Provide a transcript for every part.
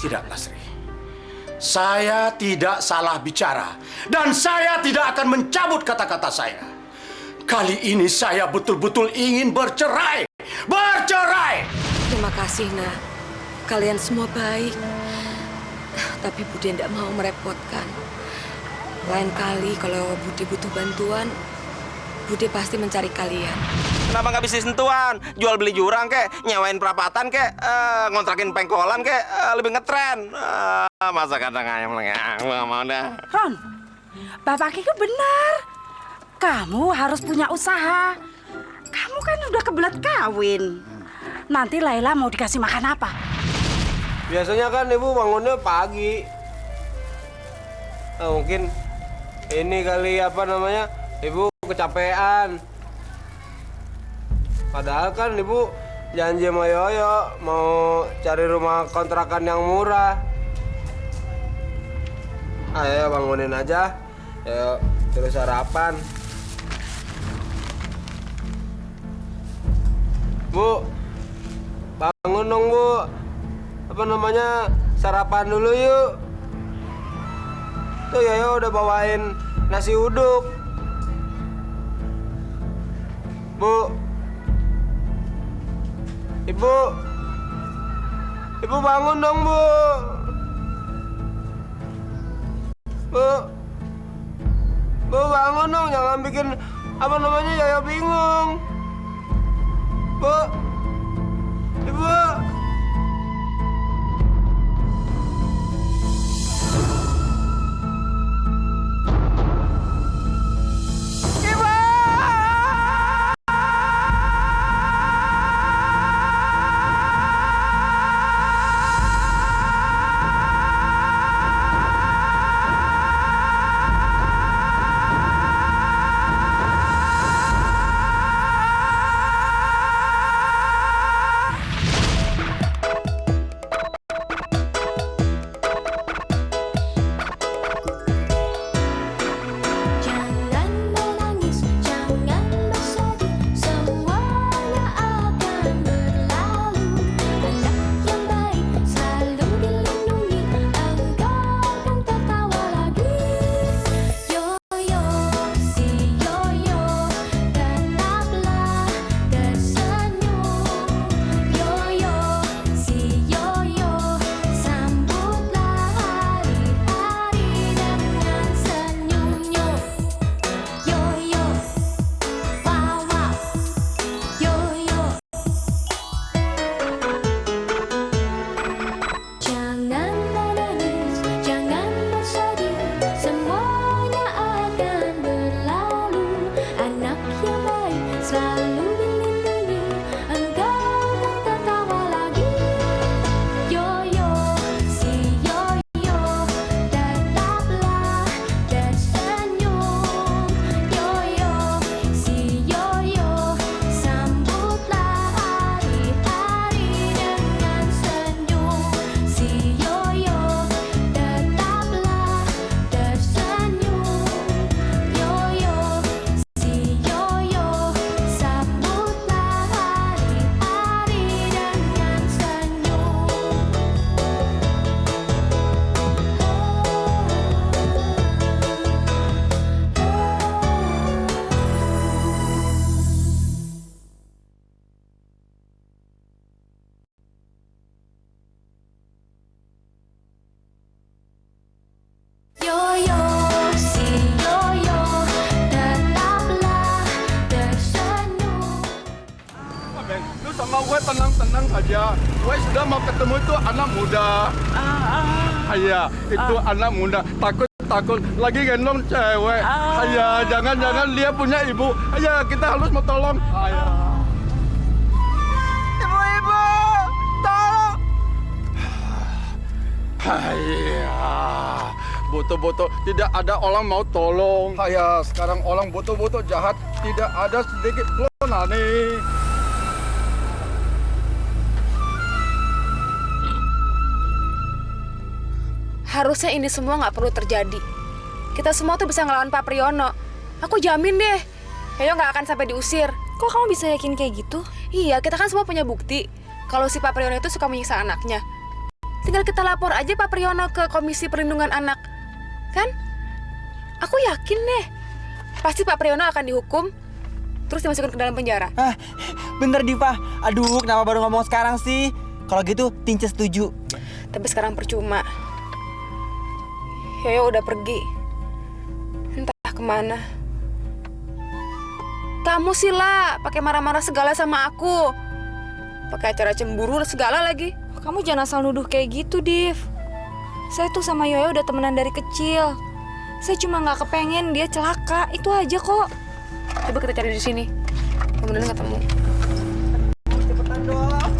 Tidak, Lasri. Saya tidak salah bicara. Dan saya tidak akan mencabut kata-kata saya. Kali ini saya betul-betul ingin bercerai. Bercerai! Terima kasih, Nak. Kalian semua baik. Tapi Budi tidak mau merepotkan. Lain kali kalau Budi butuh bantuan, Budi pasti mencari kalian. Kenapa nggak bisnis sentuhan? Jual beli jurang kek, nyewain perapatan kek, ngontrakin pengkolan kek, lebih ngetren. Masa kadang ayam lagi, nggak mau dah. Ron, Bapak Kiki benar. Kamu harus punya usaha. Kamu kan udah kebelet kawin. Nanti Laila mau dikasih makan apa? Biasanya kan ibu bangunnya pagi. Nah, mungkin ini kali apa namanya, ibu kecapean. Padahal kan ibu janji sama Yoyo mau cari rumah kontrakan yang murah. Ayo bangunin aja. Ayo terus sarapan. Bu, bangun dong Bu. Apa namanya, sarapan dulu yuk. Tuh Yoyo udah bawain nasi uduk. Bu, Ibu bangun dong Bu. Bu bangun dong, jangan bikin apa namanya Yoyo bingung. Bu, Ibu. Gue tenang-tenang saja. Gue sudah mau ketemu itu anak muda. Iya, itu anak muda. Takut lagi gendong cewek. Iya, jangan dia punya ibu. Iya, kita harus mau tolong. Iya. Ibu, tolong. Iya. Betul-betul tidak ada orang mau tolong. Iya, sekarang orang betul-betul jahat. Tidak ada sedikit pun aneh. Harusnya ini semua nggak perlu terjadi. Kita semua tuh bisa ngelawan Pak Priyono. Aku jamin deh, Yoyo nggak akan sampai diusir. Kok kamu bisa yakin kayak gitu? Iya, kita kan semua punya bukti kalau si Pak Priyono itu suka menyiksa anaknya. tinggal kita lapor aja Pak Priyono ke Komisi Perlindungan Anak. Kan? Aku yakin deh, pasti Pak Priyono akan dihukum, terus dimasukkan ke dalam penjara. Bener Diva. Aduh, kenapa baru ngomong sekarang sih? Kalau gitu, Tince setuju. Tapi sekarang percuma. Yoyo udah pergi. Entah kemana. Kamu sih lah, pakai marah-marah segala sama aku. Pakai acara cemburu segala lagi. Kamu jangan asal nuduh kayak gitu, Div. Saya tuh sama Yoyo udah temenan dari kecil. Saya cuma nggak kepengen dia celaka, itu aja kok. Coba kita cari di sini. Mudah-mudahan ketemu. Cepetan dong.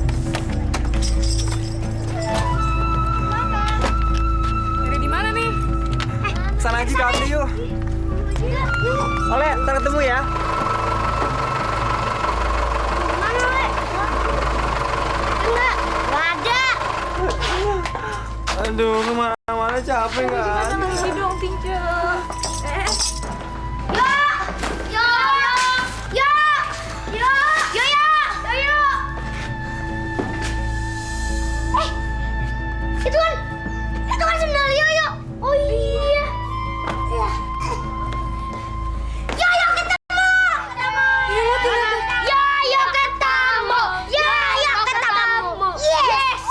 Cari di mana nih? Sana aja kami yuk. Oleh, ntar ketemu ya. Mana, Le? Enggak ada. Aduh, kemana-mana capek kan? Sini dong, Tince. Yo, yo, yo, yo, yo, yo. Itu kan sendal Yoyo. Oh iya. Yoyo ketemu. Yoyo ketemu. Yoyo ketemu. Yes.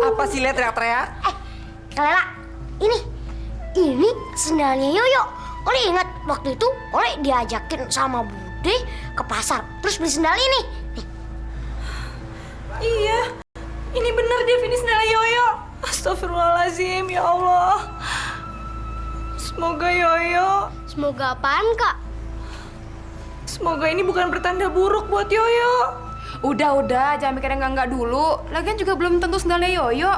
Apa sih lihat teriak-teriak? Kalela, ini sendalnya Yoyo. Oleh ingat waktu itu Oleh diajakin sama Bude ke pasar terus beli sendal ini. Nih. Iya, ini bener Div, ini sendal Yoyo. Astagfirullahaladzim, ya Allah. Semoga Yoyo, Semoga apaan, Kak? semoga ini bukan pertanda buruk buat Yoyo. Udah, jangan mikir yang enggak dulu. Lagian juga belum tentu sendalnya Yoyo.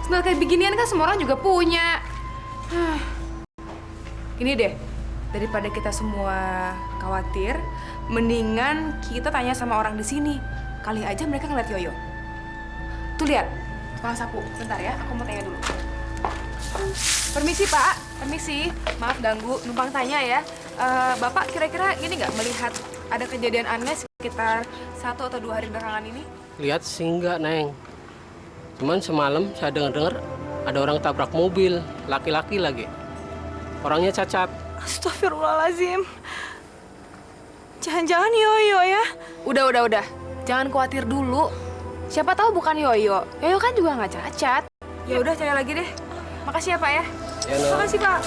Sendal kayak beginian kan semua orang juga punya. Ini deh, daripada kita semua khawatir, mendingan kita tanya sama orang di sini. Kali aja mereka ngeliat Yoyo. Tuh lihat, tukang sapu. Bentar ya, aku mau tanya dulu. Permisi Pak, permisi. Maaf ganggu, numpang tanya ya. Bapak kira-kira ini nggak melihat ada kejadian aneh sekitar 1 atau 2 hari belakangan ini? Lihat sih enggak, Neng. Cuman semalam saya dengar-dengar ada orang tabrak mobil, laki-laki lagi. Orangnya cacat. Astagfirullahaladzim. Jangan-jangan Yoyo ya? Udah. Jangan khawatir dulu. Siapa tahu bukan Yoyo. Yoyo kan juga nggak cacat. Ya udah cari lagi deh. Makasih ya Pak ya. Ya, no. Makasih Pak.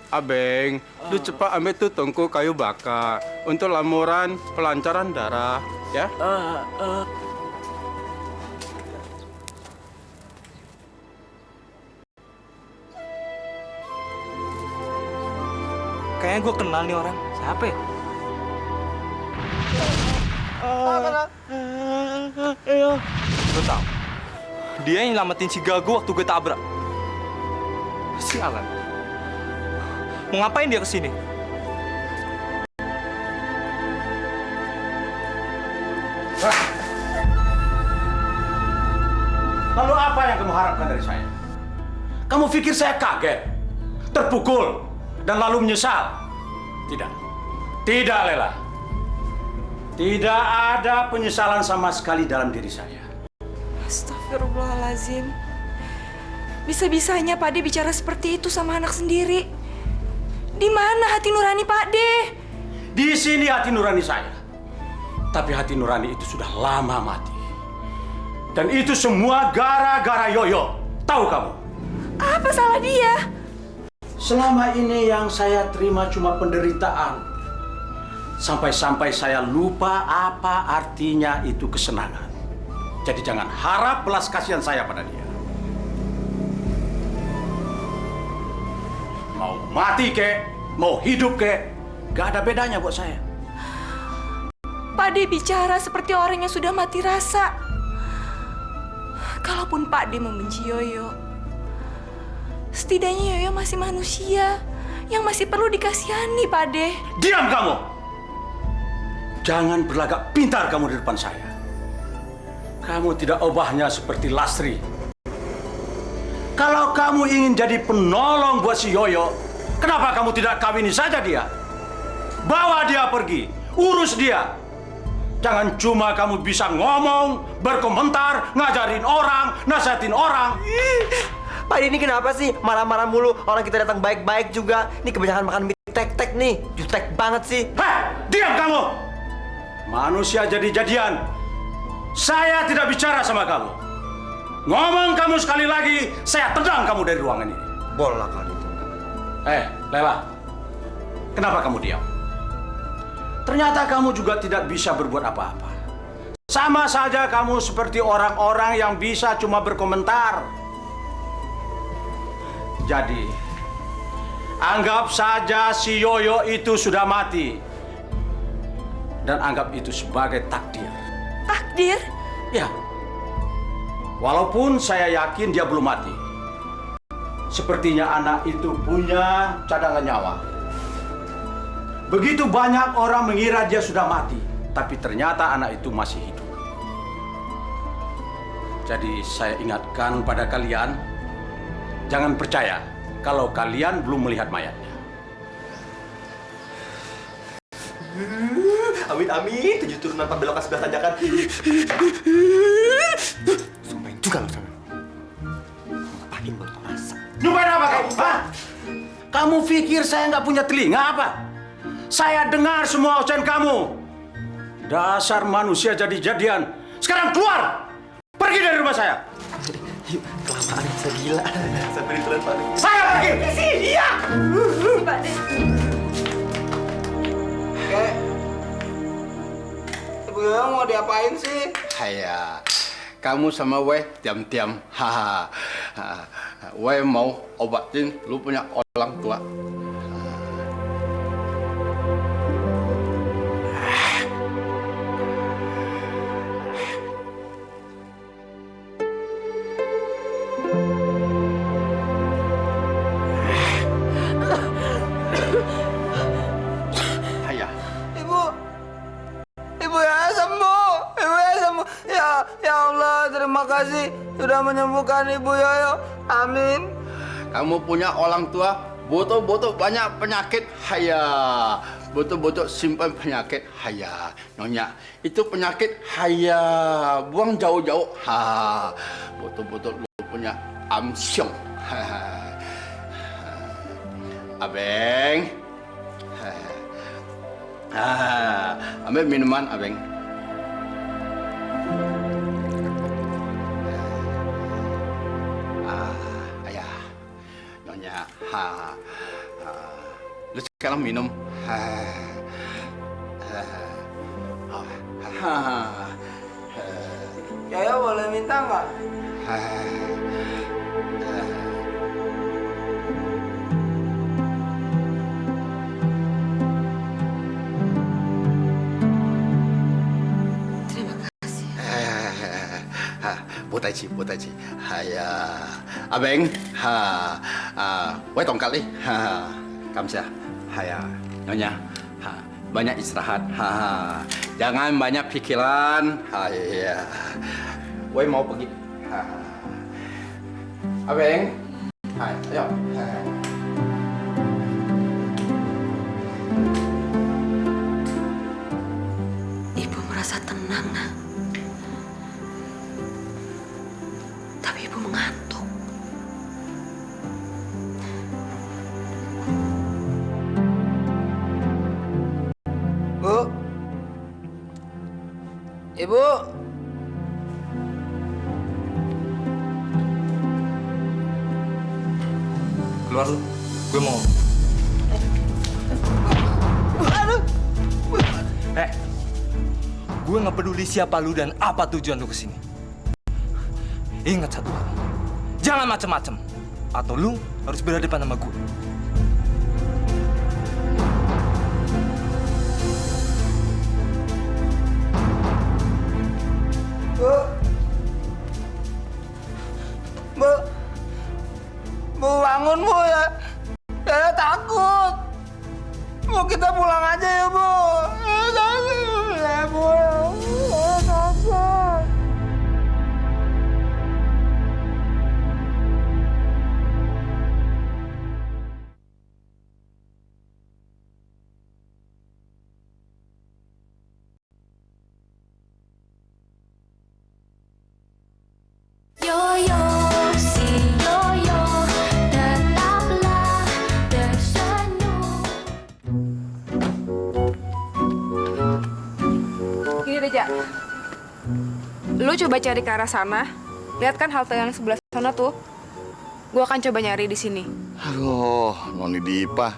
Abeng, lu cepat ambil tuh tungku kayu bakar untuk lamuran pelancaran darah, ya? Kayaknya gue kenal nih orang. Siapa ya? Gue tau. Dia yang nyelamatin si Gago waktu gue tabrak. Sialan. Mau ngapain dia kesini? Lalu apa yang kamu harapkan dari saya? Kamu pikir saya kaget, terpukul, dan lalu menyesal? Tidak. Tidak, Lela. Tidak ada penyesalan sama sekali dalam diri saya. Astagfirullahaladzim. Bisa-bisanya Pak De bicara seperti itu sama anak sendiri. Di mana hati nurani Pak De? Di sini hati nurani saya. Tapi hati nurani itu sudah lama mati. Dan itu semua gara-gara Yoyo. Tahu kamu? Apa salah dia? Selama ini yang saya terima cuma penderitaan. Sampai-sampai saya lupa apa artinya itu kesenangan. Jadi jangan harap belas kasihan saya pada dia. Mau mati kek, mau hidup kek, gak ada bedanya buat saya. Pak De bicara seperti orang yang sudah mati rasa. Kalaupun Pak De membenci Yoyo, setidaknya Yoyo masih manusia yang masih perlu dikasihani, Pak De. Diam kamu! Jangan berlagak pintar kamu di depan saya. Kamu tidak obahnya seperti Lastri. Kalau kamu ingin jadi penolong buat si Yoyo, kenapa kamu tidak kawini saja dia? Bawa dia pergi, urus dia. Jangan cuma kamu bisa ngomong, berkomentar, ngajarin orang, nasihatin orang. Pak ini kenapa sih marah-marah mulu? Orang kita datang baik-baik juga. Ini kebanyakan makan mie tek-tek nih. Jutek banget sih. Hei, diam kamu! Manusia jadi-jadian. Saya tidak bicara sama kamu. Ngomong kamu sekali lagi, saya tendang kamu dari ruangan ini. Bola kali itu. Lela. Kenapa kamu diam? Ternyata kamu juga tidak bisa berbuat apa-apa. Sama saja kamu seperti orang-orang yang bisa cuma berkomentar. Jadi, anggap saja si Yoyo itu sudah mati. Dan anggap itu sebagai takdir. Takdir? Ya. Walaupun saya yakin dia belum mati. Sepertinya anak itu punya cadangan nyawa. Begitu banyak orang mengira dia sudah mati, tapi ternyata anak itu masih hidup. Jadi saya ingatkan pada kalian, jangan percaya kalau kalian belum melihat mayatnya. Amin, 7 turunan 4 belokan 11 tanjakan. Sumpahin juga loh sama. Ngapain baru tau rasa? Nyumpahin apa kamu? Hah? Kamu pikir saya nggak punya telinga apa? Saya dengar semua ocehan kamu. Dasar manusia jadi-jadian. Sekarang keluar! Pergi dari rumah saya! Yuk, kelamaan bisa gila. Sampai ditelan Pak. Saya pergi! Iya! Pak De. Kek, Ibu Yoyo mau diapain sih? Haya, kamu sama Wei diam-diam. Haha. Wei mau obatin lu punya orang tua. Haya. Ibu ya sembuh. Ibu ya sembuh. Ya Allah, terima kasih sudah menyembuhkan Ibu Yoyo. Amin. Kamu punya orang tua butuh banyak penyakit. Haya. Butuh simpan penyakit. Haya. Nyonya, itu penyakit. Haya. Buang jauh-jauh. Ha. Butuh lu punya amsyong. Abeng. Ambil minuman, Abeng. Ayah, Nyonya. Lu sekarang minum. Yoyo boleh minta nggak? Terima kasih. Bộ tài chị. Abeng. Wei tongkat nih. Kamsa. Nyonya. Banyak istirahat. Jangan banyak pikiran. Wei mau pergi. Abeng. Ayo. Ibu merasa tenang, Nak. Tapi ibu mengantuk. Bu. Ibu. Keluar lu. Gue mau. Gue nggak peduli siapa lu dan apa tujuan lu kesini. Ingat satu hal, jangan macem-macem, atau lu harus berhadapan sama gue. Bu bangun Bu ya. Saya takut. Bu kita pulang aja ya Bu. Saya takut ya Bu. Saya takut. Lu coba cari ke arah sana. Lihat kan halte yang sebelah sana tuh. Gua akan coba nyari di sini. Aduh, Noni Dipa.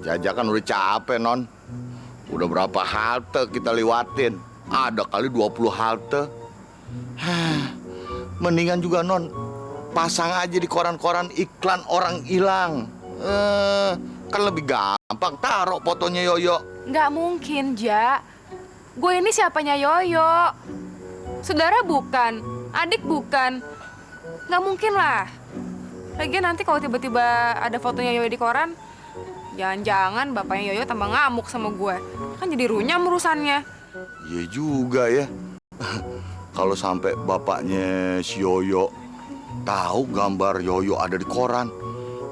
Jaja kan udah capek, Non. Udah berapa halte kita lewatin? Ada kali 20 halte. Mendingan juga, Non, pasang aja di koran-koran iklan orang hilang. Kan lebih gampang. Taruh fotonya Yoyo. Nggak mungkin, Ja. Gue ini siapanya Yoyo? Saudara bukan, adik bukan. Nggak mungkin lah. Lagian nanti kalau tiba-tiba ada fotonya Yoyo di koran, jangan-jangan bapaknya Yoyo tambah ngamuk sama gue. Kan jadi runyam urusannya. Iya juga ya. Kalau sampai bapaknya si Yoyo tahu gambar Yoyo ada di koran,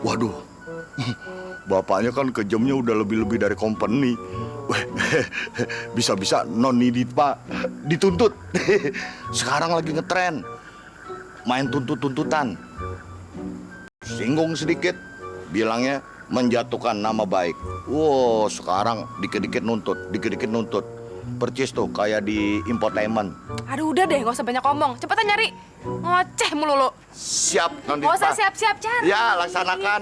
waduh, bapaknya kan kejamnya udah lebih-lebih dari company. Bisa-bisa Noni Dipa dituntut. Sekarang lagi ngetren main tuntut-tuntutan. Singgung sedikit, bilangnya menjatuhkan nama baik. Wow, sekarang dikit-dikit nuntut. Percis tuh kayak di infotainment. Aduh udah deh, nggak usah banyak omong. Cepetan nyari. Ngoceh mulu lo. Siap, Noni Nggak usah Dipa. siap-siap cari. Ya, laksanakan.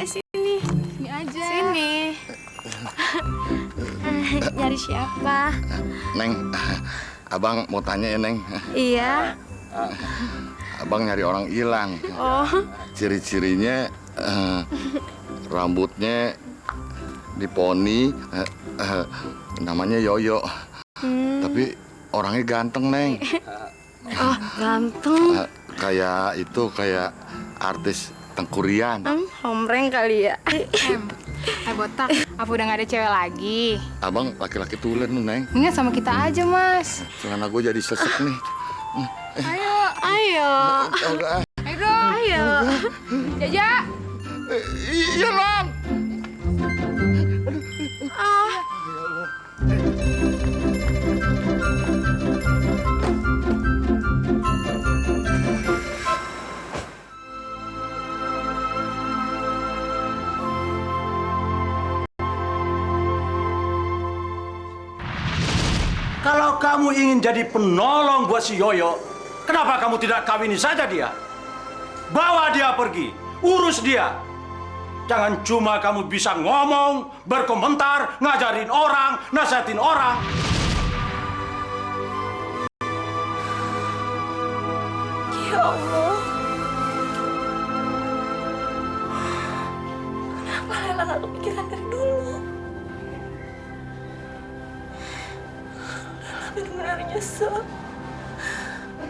Sini. Sini aja. Sini. Nyari siapa? Neng, abang mau tanya ya, Neng. Iya. Abang nyari orang hilang. Oh. Ciri-cirinya rambutnya diponi, namanya Yoyo. Tapi orangnya ganteng, Neng. Oh, ganteng. Kayak artis Tengkurian. Homreng kali ya. Botak, apa udah nggak ada cewek lagi? Abang laki-laki tulen, Neng. Ingat sama kita aja, Mas. Celana gue jadi sesek nih. Ayo. Ayo. Ayo dong. Ayo. Jaja. Iya, Bang. Kalau kamu ingin jadi penolong buat si Yoyo, kenapa kamu tidak kawini saja dia? Bawa dia pergi, urus dia. Jangan cuma kamu bisa ngomong, berkomentar, ngajarin orang, nasihatin orang. Ya Allah. Kenapa Lela gak kepikiran dari dulu? Lela benar-benar nyesel.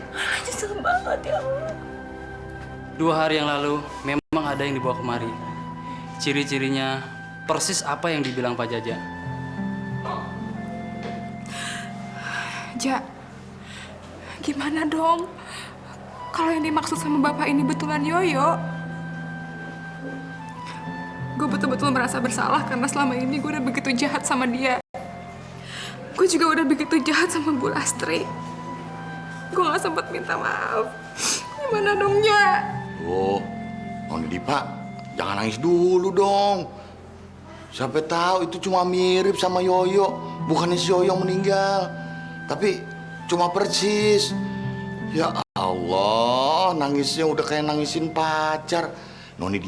Lela nyesel banget ya Allah. 2 hari yang lalu memang ada yang dibawa kemari. Ciri-cirinya persis apa yang dibilang Pak Jaja. Ja, gimana dong? Kalau yang dimaksud sama bapak ini betulan Yoyo, gue betul-betul merasa bersalah karena selama ini gue udah begitu jahat sama dia. Gue juga udah begitu jahat sama Bu Lastri. Gue gak sempat minta maaf. Gimana dong, Ja? Oh, Noni Dipa, jangan nangis dulu dong. Siapa tahu itu cuma mirip sama Yoyo, bukannya si Yoyo meninggal. Tapi cuma persis. Ya Allah, nangisnya udah kayak nangisin pacar. Noni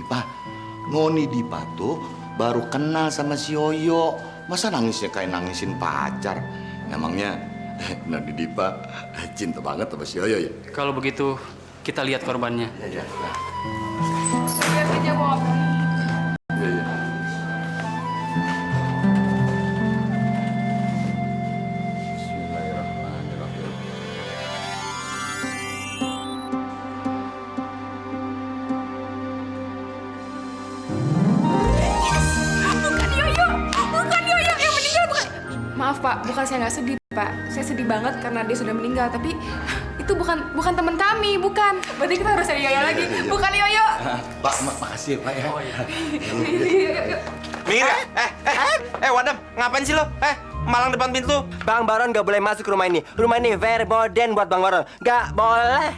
Dipa tuh baru kenal sama si Yoyo. Masa nangisnya kayak nangisin pacar? Emangnya Noni Dipa cinta banget sama si Yoyo ya? Kalau begitu, kita lihat korbannya. Ya. Lihat aja mau apa. Iya. Bismillahirrahmanirrahim. Bukan Yoyo yang meninggal, bukan. Maaf Pak, bukan saya nggak sedih Pak. Saya sedih banget karena dia sudah meninggal. Tapi itu bukan teman kami, bukan. Berarti kita harus cari Yoyo lagi. Bukan Yoyo. Pak, makasih ya Pak ya. Minggir ya. Wadam, ngapain sih lo? Malang depan pintu. Bang Baron gak boleh masuk ke rumah ini. Rumah ini very modern buat Bang Baron. Gak boleh.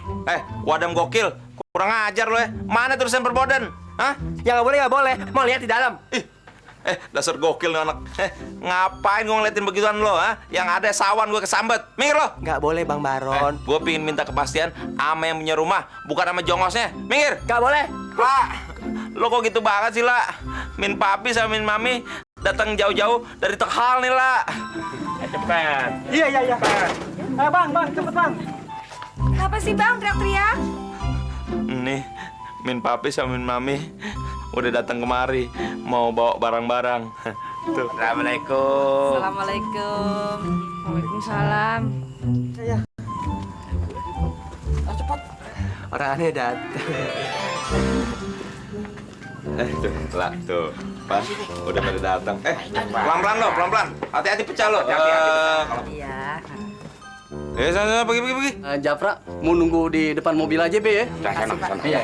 Wadam gokil. Kurang ajar lo ya. Mana tulisan perboden? Hah? Yang gak boleh, gak boleh. Mau lihat di dalam. Ih, Dasar gokil nih anak. Ngapain gue ngeliatin begituan lo, ha? Yang ada sawan gue kesambet. Minggir lo. Nggak boleh Bang Baron. Gue pingin minta kepastian sama yang punya rumah, bukan sama jongosnya. Minggir. Nggak boleh. Lah, lo kok gitu banget sih, La? Min papi sama Min mami datang jauh-jauh dari Tegal nih, La. Cepet. Iya. Ayo Bang, cepet Bang. Kenapa sih Bang teriak-teriak? Nih, Min papi sama Min mami udah datang kemari mau bawa barang-barang. Tuh. Assalamualaikum. Assalamualaikum. Waalaikumsalam. Cepet. Orang aneh datang. Tuh, lah, tuh. Pas, udah pada datang. Pelan-pelan lo, pelan-pelan. Hati-hati pecah lo. Iya. Sana, pergi. Japra, mau nunggu di depan mobil aja, Be, ya? Sana. Iya.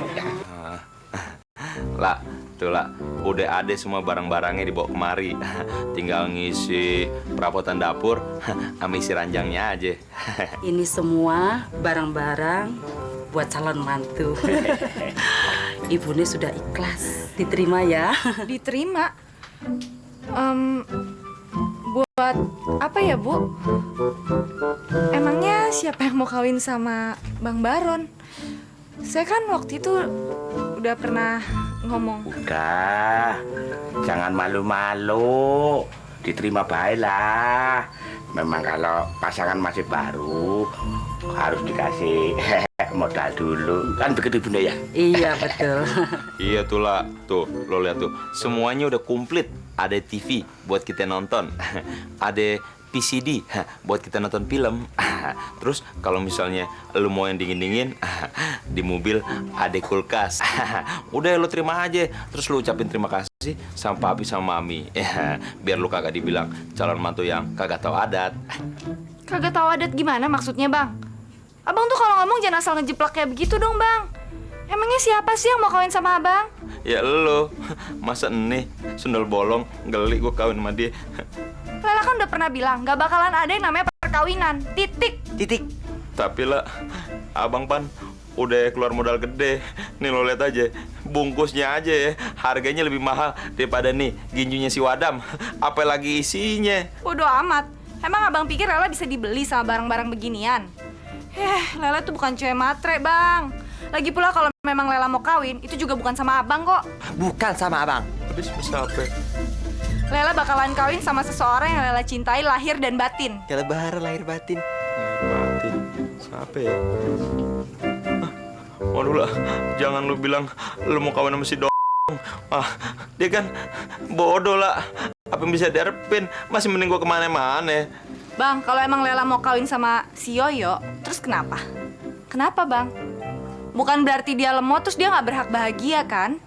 Lah, tuh lah. Udah ada semua barang-barangnya dibawa kemari. Tinggal ngisi perabotan dapur, sama isi ranjangnya aja. Ini semua barang-barang buat calon mantu. Ibunya sudah ikhlas. Diterima ya. Diterima. Buat apa ya, Bu? Emangnya siapa yang mau kawin sama Bang Baron? Saya kan waktu itu udah pernah ngomong. Udah, jangan malu-malu. Diterima baiklah. Memang kalau pasangan masih baru harus dikasih modal dulu. Kan begitu Bunda ya? Iya, betul. Iya tuh lah, tuh lo lihat tuh, semuanya udah komplit. Ada TV buat kita nonton, ada PCD buat kita nonton film. Terus kalau misalnya lo mau yang dingin-dingin, di mobil ada kulkas. Udah lo terima aja, terus lo ucapin terima kasih sama papi sama mami. Biar lo kagak dibilang calon mantu yang kagak tahu adat. Kagak tahu adat gimana maksudnya, Bang? Abang tuh kalau ngomong jangan asal ngejeplak kayak begitu dong, Bang. Emangnya siapa sih yang mau kawin sama Abang? Ya lo, masa nih sundel bolong, geli gue kawin sama dia. Lela kan udah pernah bilang, gak bakalan ada yang namanya perkawinan. Titik. Tapi lah, Abang Pan udah keluar modal gede. Nih lo lihat aja, bungkusnya aja ya, harganya lebih mahal daripada nih ginjunya si Wadam. Apalagi isinya. Bodoh amat. Emang Abang pikir Lela bisa dibeli sama barang-barang beginian? Lela tuh bukan cewek matre, Bang. Lagi pula kalau memang Lela mau kawin, itu juga bukan sama Abang kok. Bukan sama Abang. Habis siapa? Lela bakalan kawin sama seseorang yang Lela cintai lahir dan batin. Ya lebaran lahir batin. Batin. Siapa ya? Waduh lah, jangan lu bilang lu mau kawin sama si dong. Dia kan bodoh lah. Apa yang bisa diharapin? Masih mending gua kemana-mana. Bang, kalau emang Lela mau kawin sama si Yoyo, terus kenapa? Kenapa, Bang? Bukan berarti dia lemot terus dia nggak berhak bahagia, kan?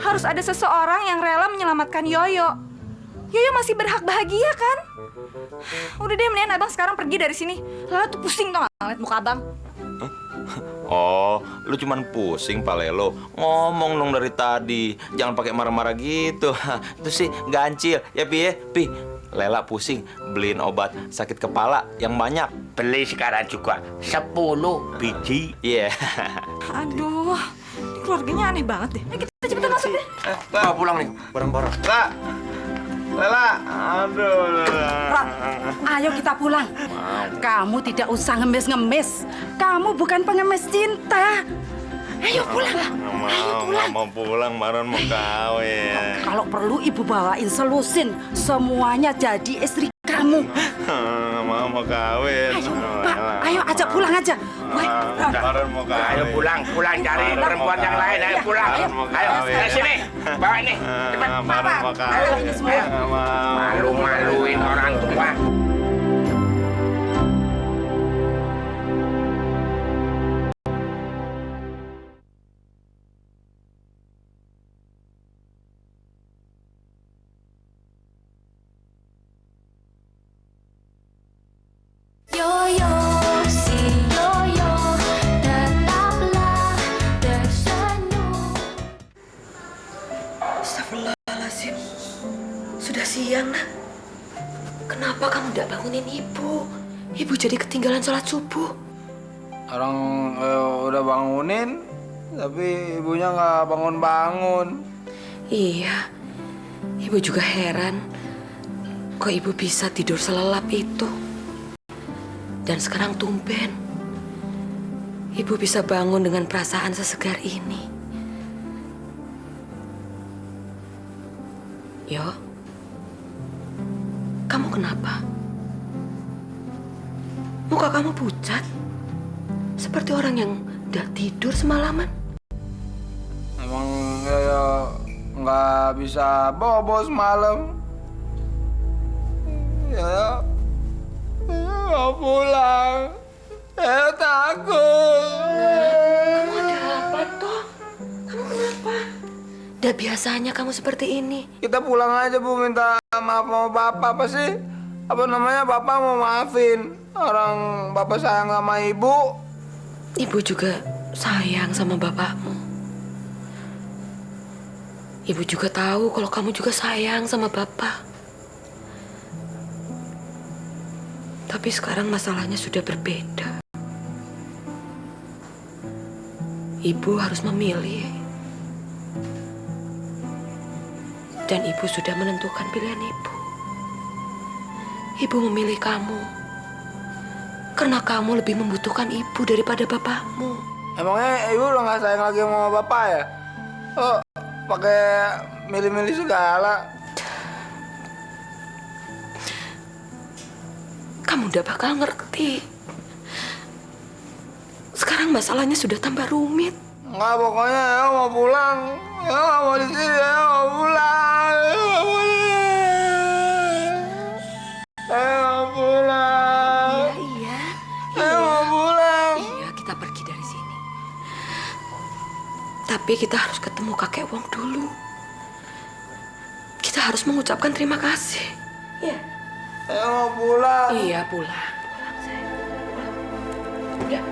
Harus ada seseorang yang rela menyelamatkan Yoyo. Yoyo masih berhak bahagia, kan? Udah deh, mendingan Abang sekarang pergi dari sini. Lela tuh pusing tau nggak ngeliat muka Abang. Oh, lu cuman pusing pale lo. Ngomong dong dari tadi. Jangan pakai marah-marah gitu. Itu sih gancil. Ya, Pi ya? Pi, Lela pusing beliin obat sakit kepala yang banyak. Beli sekarang juga 10 biji. Iya. Aduh, ini keluarganya aneh banget deh. Ayo kita cepetan masuk deh. Bawa pulang nih, barang-barang. Lela, aduh, Lela. Ron, ayo kita pulang. Kamu tidak usah ngemis-ngemis. Kamu bukan pengemis cinta. Ayo pulang. Nggak mau pulang, Maron mau kawin. Kalau perlu ibu bawain selusin. Semuanya jadi istri kamu. Mau kawin. Ayo, Pak. Ayo ajak pulang aja. Woi, Ron. Maron mau kawin. Ayo pulang cari perempuan yang lain. Ayo pulang. Ayo, sini. Bawa ini. Cepat. Maron mau kawin. Ini semua. Malu-maluin orang tua. Yoyo, si Yoyo, tetaplah tersenyum. Astagfirullahaladzim. Sudah siang, Nak. Kenapa kamu tidak bangunin Ibu? Ibu jadi ketinggalan sholat subuh. Orang udah bangunin, tapi ibunya nggak bangun-bangun. Iya, Ibu juga heran, kok ibu bisa tidur selelap itu. Dan sekarang tumben, ibu bisa bangun dengan perasaan sesegar ini. Yo, kamu kenapa? Muka kamu pucat, seperti orang yang udah tidur semalaman. Emang Yoyo nggak bisa bobo semalam. Ya, mau pulang. Takut. Kamu ada apa toh? Kamu kenapa? Udah biasanya kamu seperti ini. Kita pulang aja Bu, minta maaf sama Bapak. Apa sih? Apa namanya, Bapak mau maafin. Orang Bapak sayang sama Ibu. Ibu juga sayang sama bapakmu. Ibu juga tahu kalau kamu juga sayang sama bapak. Tapi sekarang masalahnya sudah berbeda. Ibu harus memilih. Dan ibu sudah menentukan pilihan ibu. Ibu memilih kamu. Karena kamu lebih membutuhkan ibu daripada bapakmu. Emangnya Ibu udah nggak sayang lagi sama Bapak ya? Oh, pakai milih-milih segala. Kamu udah bakal ngerti. Sekarang masalahnya sudah tambah rumit. Enggak, pokoknya ya mau pulang. Ya nggak mau di sini, ya mau pulang. Mau pulang. Iya. Mau pulang. Iya, kita pergi dari sini. Tapi kita harus ketemu kakek Wong dulu. Kita harus mengucapkan terima kasih. Iya. Mau pulang. Iya, pulang. Pulang, sayang. Pulang. Udah.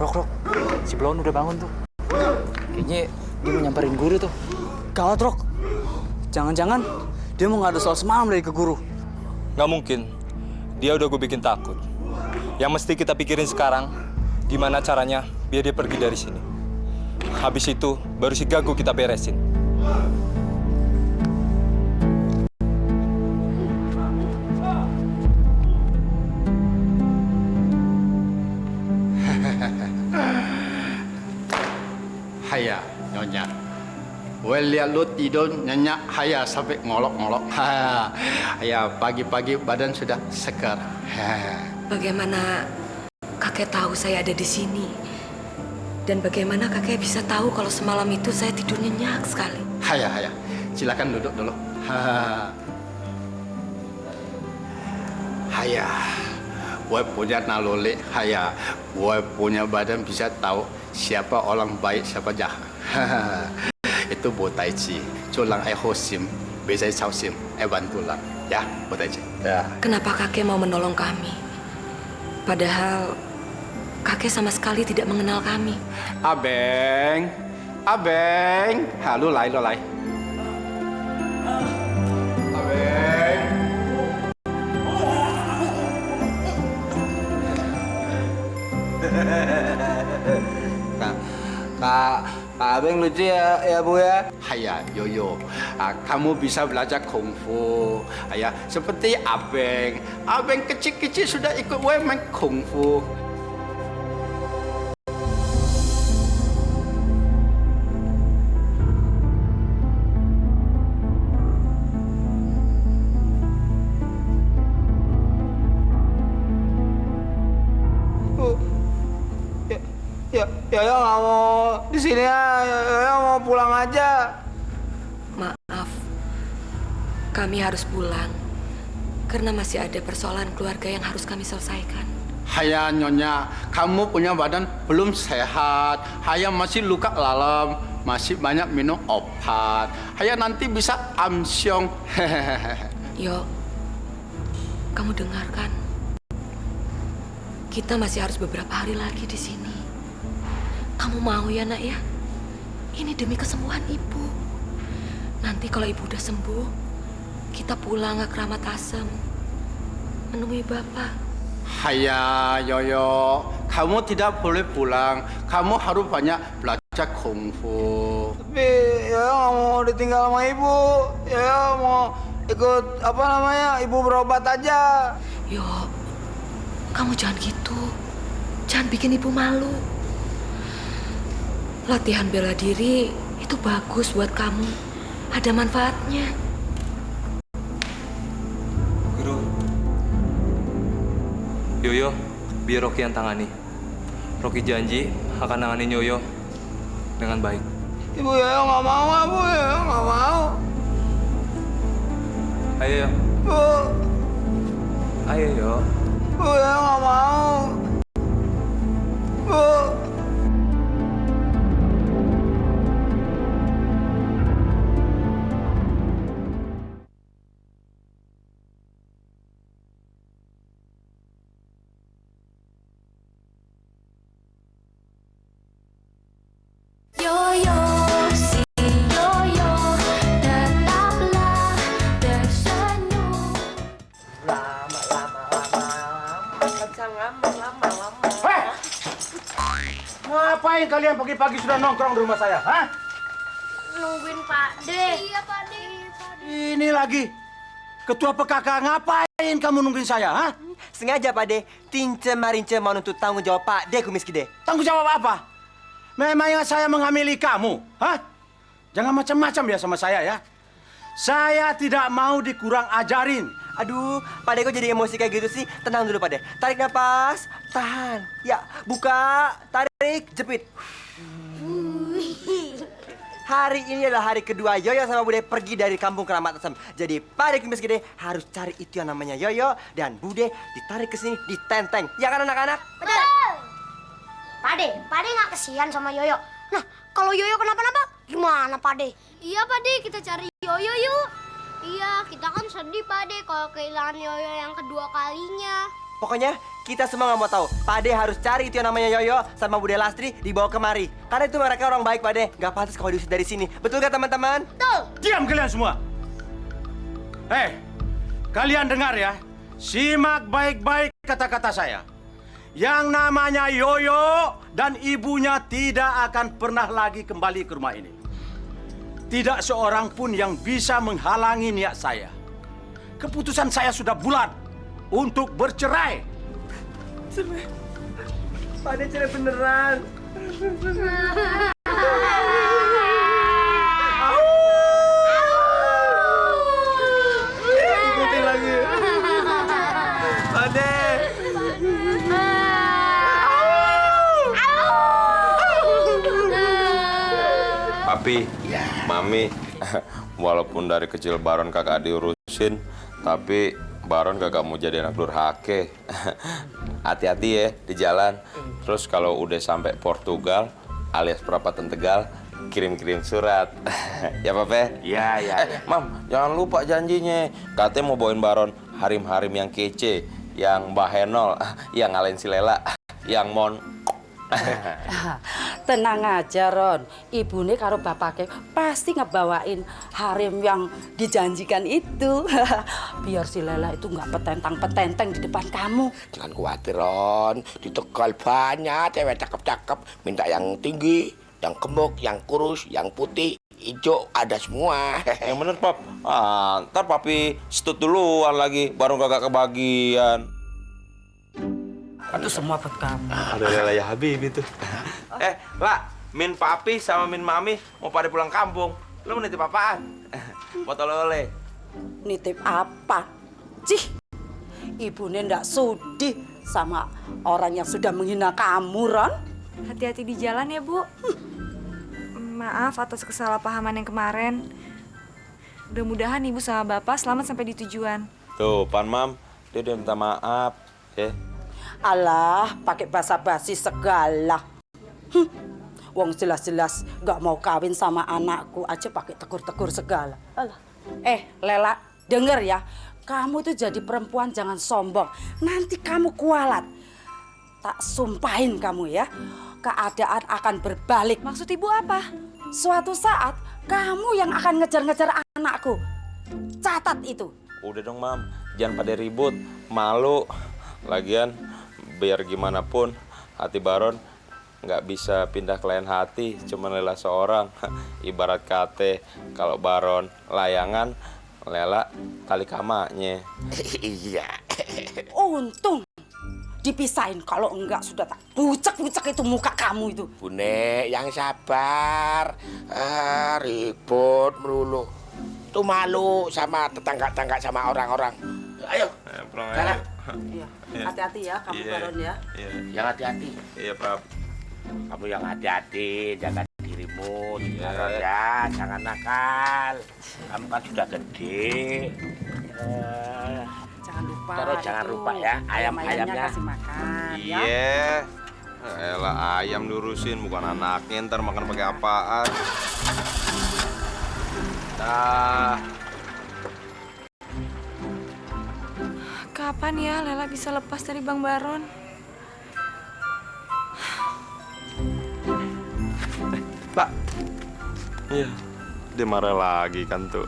Rok, si Blon udah bangun tuh. Kayaknya dia mau nyamperin guru tuh. Gawat, Rok. Jangan-jangan dia mau ngadu soal semalam dari ke guru. Nggak mungkin. Dia udah gue bikin takut. Yang mesti kita pikirin sekarang, gimana caranya biar dia pergi dari sini. Habis itu, baru si Gago kita beresin. Haya, Nyonya. Gue lihat lu tidur nyenyak haya sampai ngolok-ngolok. Haya, pagi-pagi badan sudah segar. Bagaimana kakek tahu saya ada di sini? Dan bagaimana kakek bisa tahu kalau semalam itu saya tidur nyenyak sekali? Haya, silakan duduk dulu. Haya, gue punya naluri. Haya, gue punya badan bisa tahu siapa orang baik, siapa jahat. Itu botai ci, culang hosim, bezai sausim, bantulah, ya botai ci. Ya. Kenapa kakek mau menolong kami? Padahal kakek sama sekali tidak mengenal kami. Abeng, halo lai. Abeng. Kak Abeng lucu ya Bu ya. Haya, Yoyo, kamu bisa belajar kungfu. Haya, seperti Abeng. Abeng kecil-kecil sudah ikut gue main kungfu. Ya nggak mau di sini ya mau pulang aja. Maaf, kami harus pulang karena masih ada persoalan keluarga yang harus kami selesaikan. Haya, Nyonya, kamu punya badan belum sehat. Haya masih luka dalam, masih banyak minum obat. Haya nanti bisa amsyong. Yo, kamu dengarkan. Kita masih harus beberapa hari lagi di sini. Kamu mau ya, Nak ya? Ini demi kesembuhan ibu. Nanti kalau ibu udah sembuh, kita pulang ke Keramat Asem menemui bapak. Haya, Yoyo, kamu tidak boleh pulang. Kamu harus banyak belajar kungfu. Tapi Yoyo nggak mau ditinggal sama ibu. Yoyo mau ikut ibu berobat aja. Yo, kamu jangan gitu. Jangan bikin ibu malu. Latihan bela diri itu bagus buat kamu. Ada manfaatnya. Guru, Yoyo, biar Rocky yang tangani. Rocky janji akan nanganin Yoyo dengan baik. Ibu Yoyo nggak mau, Bu. Yoyo nggak mau. Ayo, Yo. Bu, Ayo, Yo. Bu Yoyo nggak mau. Bu. Yoyo, si Yoyo, tetaplah tersenyum. Ngapain kalian pagi-pagi sudah nongkrong di rumah saya? Hah? Nungguin Pak De. Iya, Pak De. Ini lagi. Ketua PKK, ngapain kamu nungguin saya? Hah? Sengaja, Pak De. Tince Marince mau nuntut tanggung jawab Pak De Kumis Gede. Tanggung jawab apa? Memangnya saya menghamili kamu? Hah? Jangan macam-macam ya sama saya ya. Saya tidak mau dikurang ajarin. Aduh, Pak De kok jadi emosi kayak gitu sih? Tenang dulu, Pak De. Tarik napas, tahan. Ya, buka, tarik, jepit. Hari ini adalah hari kedua Yoyo sama Bude pergi dari kampung Keramat Asem. Jadi Pak De Kumis Gede harus cari itu yang namanya Yoyo dan Bude ditarik ke sini, ditenteng. Ya kan anak-anak? Betul. Pak De nggak kesian sama Yoyo. Nah, kalau Yoyo kenapa-napa, gimana Pak De? Iya Pak De, kita cari Yoyo yuk. Iya, kita kan sedih Pak De kalau kehilangan Yoyo yang kedua kalinya. Pokoknya kita semua nggak mau tahu. Pak De harus cari itu yang namanya Yoyo sama Bude Lastri dibawa kemari. Karena itu mereka orang baik, Pak De. Nggak pantas kalau diusir dari sini. Betul nggak teman-teman? Betul. Diam kalian semua. Kalian dengar ya. Simak baik-baik kata-kata saya. Yang namanya Yoyo dan ibunya tidak akan pernah lagi kembali ke rumah ini. Tidak seorang pun yang bisa menghalangi niat saya. Keputusan saya sudah bulat untuk bercerai. Cerai? Pak De cerai beneran. Ikutin lagi. Pak De. Papi, Mami, walaupun dari kecil Baron kagak diurusin, tapi Baron kagak mau jadi anak durhaka. Hati-hati ya di jalan. Terus kalau udah sampai Portugal alias perapatan Tegal, kirim-kirim surat. Ya, Pape? Ya. Mam, jangan lupa janjinya. Katanya mau bawain Baron harim-harim yang kece, yang bahenol, yang ngalahin si Lela, yang mon. Tenang aja, Ron. Ibune karo bapaknya pasti ngebawain harim yang dijanjikan itu. Biar si Lela itu nggak petentang-petenteng di depan kamu. Jangan khawatir, Ron. Di Tegal banyak cewek cakep-cakep. Minta yang tinggi, yang gemuk, yang kurus, yang putih, hijau, ada semua. Yang bener, Pap. Ntar Papi stut duluan lagi, baru kagak kebagian. Itu semua buat kamu. Ada Lela ya Habib itu. Lah, Min Papi sama Min Mami mau pada pulang kampung. Lu mau nitip apaan? Buat oleh-oleh. Nitip apa? Cih, ibunya ndak sudi sama orang yang sudah menghina kamu, Ron. Hati-hati di jalan ya, Bu. Maaf atas kesalahpahaman yang kemarin. Mudah-mudahan Ibu sama Bapak selamat sampai di tujuan. Tuh, Pan Mam, dia udah minta maaf. Ya. Alah, pakai basa-basi segala. Wong jelas-jelas nggak mau kawin sama anakku aja pakai tegur-tegur segala. Alah. Lela, denger ya. Kamu tuh jadi perempuan jangan sombong. Nanti kamu kualat. Tak sumpahin kamu ya. keadaan akan berbalik. Maksud ibu apa? Suatu saat kamu yang akan ngejar-ngejar anakku. Catat itu. Udah dong, Mam. Jangan pada ribut. Malu. Lagian, biar gimana pun, hati Baron nggak bisa pindah ke lain hati. Cuma Lela seorang. Ibarat kate, kalau Baron layangan, Lela tali kamaknya. Iya. Untung dipisahin, kalau enggak sudah tak bucek-bucek itu muka kamu itu. Bune, yang sabar. Ribut melulu. Tuh malu sama tetangga-tetangga sama orang-orang. Ayo, Pulang sana. Iya, hati-hati ya kamu Baron ya. Iya. Yang hati-hati. Iya, Pak. Kamu yang hati-hati, jaga dirimu, ya, jangan nakal. Kamu kan sudah gede. Jangan lupa. Terus jangan itu, lupa ya, ayam-ayamnya. kasih makan ya. Iya. Elah, ayam diurusin, bukan anaknya. Ntar makan pakai apaan? Dah. Kapan ya Lela bisa lepas dari Bang Baron? Pak. Iya. Dia marah lagi kan tuh.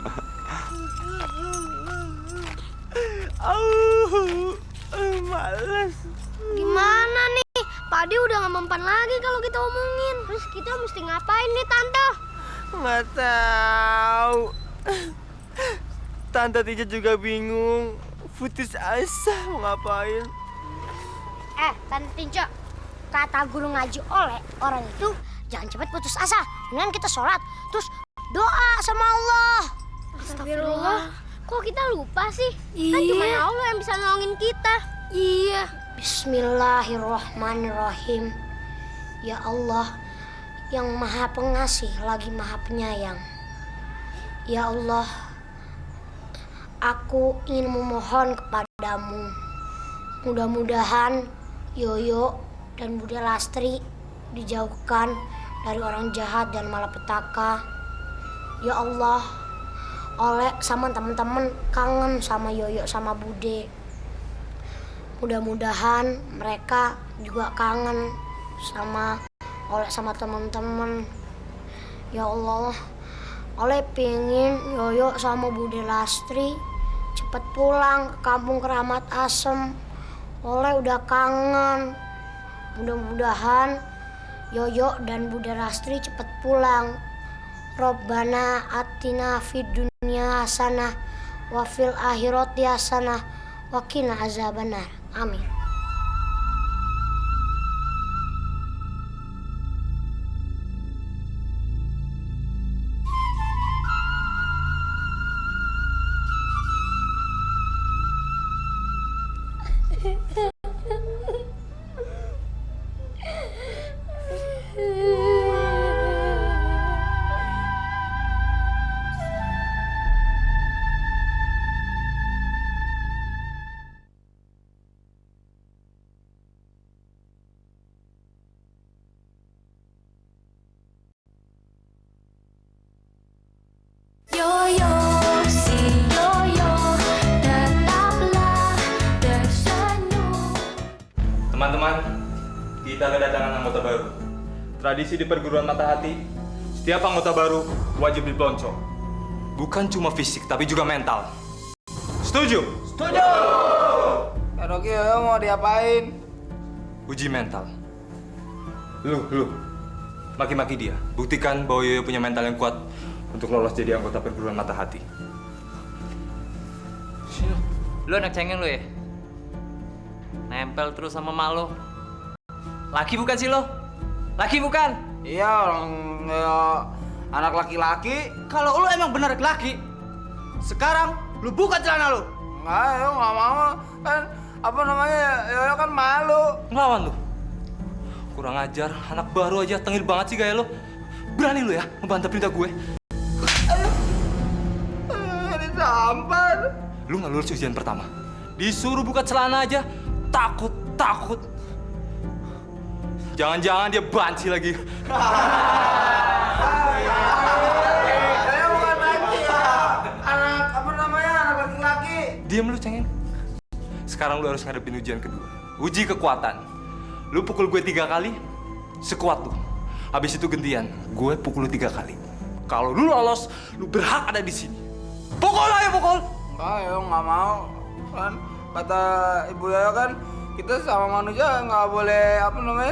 Males. Gimana nih? Padi udah gak mempan lagi kalau kita omongin. Terus kita mesti ngapain nih, Tante? Nggak tahu. Tante Tija juga bingung. Putus asa mau ngapain? Tante Tinjo, kata guru ngaji Oleh, orang itu jangan cepat putus asa. Mendingan kita sholat, terus doa sama Allah. Astagfirullah. Kok kita lupa sih? Kan cuma Allah yang bisa nolongin kita. Iya. Bismillahirrahmanirrahim. Ya Allah, yang maha pengasih lagi maha penyayang. Ya Allah, aku ingin memohon kepadamu. Mudah-mudahan Yoyo dan Bude Lastri dijauhkan dari orang jahat dan malapetaka. Ya Allah, Oleh sama teman-teman kangen sama Yoyo sama Bude. Mudah-mudahan mereka juga kangen sama Oleh sama teman-teman. Ya Allah, Oleh pingin Yoyo sama Bude Lastri cepet pulang ke kampung Keramat Asem. Oleh udah kangen. Mudah-mudahan Yoyo dan Bude Lastri cepet pulang. Robbana atina fid dunya hasanah wa fil akhirati hasanah wa qina azabannar. Amin. Yoyo, si Yoyo, tetaplah tersenyum. Teman-teman, kita kedatangan anggota baru. Tradisi di perguruan Mata Hati, setiap anggota baru wajib dipelonco. Bukan cuma fisik, tapi juga mental. Setuju? Setuju. Rocky, mau diapain? Uji mental. Lu. Maki-maki dia. Buktikan bahwa Yoyo punya mental yang kuat untuk lolos jadi anggota perguruan Mata Hati. Sini lu anak cengeng lu ya? Nempel terus sama emak lu. Laki bukan sih lo? Laki bukan? Iya, orang anak laki-laki. Kalau lu emang bener laki, sekarang lu buka celana lu. Nggak mau. Kan apa namanya? Yoyo kan malu. Ngelawan lu. Kurang ajar, anak baru aja tengil banget sih gaya lu. Berani lu ya ngebantah perintah gue. Disambar. Lu nggak lulus ujian pertama. Disuruh buka celana aja, takut. Jangan-jangan dia banci lagi. Saya bukan banci ya. Anak apa namanya? Anak laki-laki. Diam lu cengeng. Sekarang lu harus ngadepin ujian kedua. Uji kekuatan. Lu pukul gue 3 kali, sekuat lu. Habis itu gantian, gue pukul lu 3 kali. Kalau lu lolos, lu berhak ada di sini. Pukul aja, pukul! Enggak, Yoyo nggak mau. Kan kata Ibu Yoyo kan kita sama manusia nggak boleh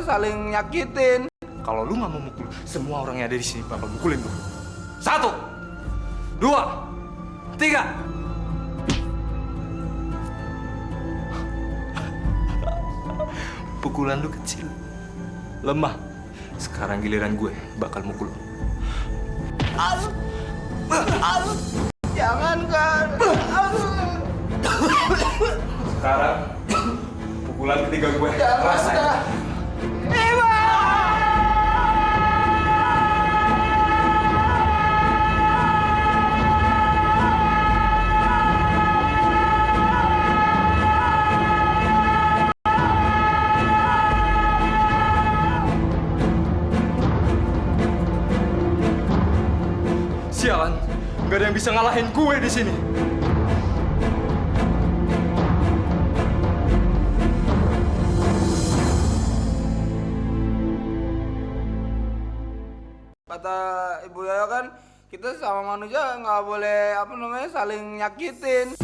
saling nyakitin. Kalau lu nggak mau mukul, semua orang yang ada di sini bakal mukulin lu. 1, 2, 3. Pukulan lu kecil, lemah. Sekarang giliran gue bakal mukul lu. Jangan kan. Sekarang pukulan ketiga gue. Rasain. Sialan, nggak ada yang bisa ngalahin gue di sini. Kata Ibu Yoyo kan kita sama manusia nggak boleh saling nyakitin.